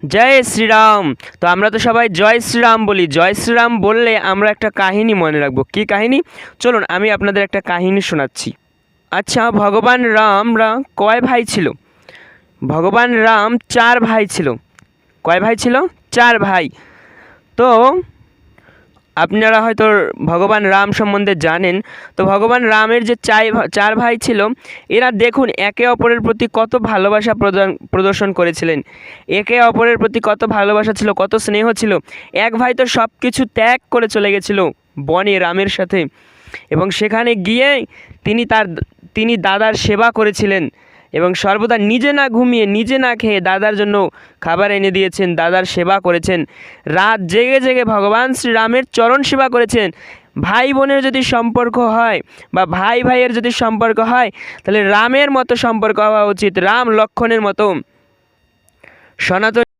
জয় শ্রীরাম। তো আমরা তো সবাই জয় শ্রীরাম বলি। জয় শ্রীরাম বললে আমরা একটা কাহিনী মনে রাখবো। কী কাহিনী? চলুন আমি আপনাদের একটা কাহিনী শোনাচ্ছি। আচ্ছা, ভগবান রামরা কয় ভাই ছিল? ভগবান রাম 4 ভাই ছিল। কয় ভাই ছিল? 4 ভাই। তো আপনারা হয়তো ভগবান রাম সম্বন্ধে জানেন। তো ভগবান রামের যে 4 ভাই ছিল, এরা দেখুন একে অপরের প্রতি কত ভালোবাসা প্রদর্শন করেছিলেন। একে অপরের প্রতি কত ভালোবাসা ছিল, কত স্নেহ ছিল। এক ভাই তো সব কিছু ত্যাগ করে চলে গেছিল বনে রামের সাথে, এবং সেখানে গিয়ে তিনি দাদার সেবা করেছিলেন এবং সর্বদা নিজে না ঘুমিয়ে নিজে না খেয়ে দাদার জন্য খাবার এনে দিয়েছেন, দাদার সেবা করেছেন, রাত জেগে জেগে ভগবান শ্রীরামের চরণ সেবা করেছেন। ভাই বোনের যদি সম্পর্ক হয় বা ভাই ভাইয়ের যদি সম্পর্ক হয়, তাহলে রামের মতো সম্পর্ক হওয়া উচিত, রাম লক্ষ্মণের মতো। সনাতন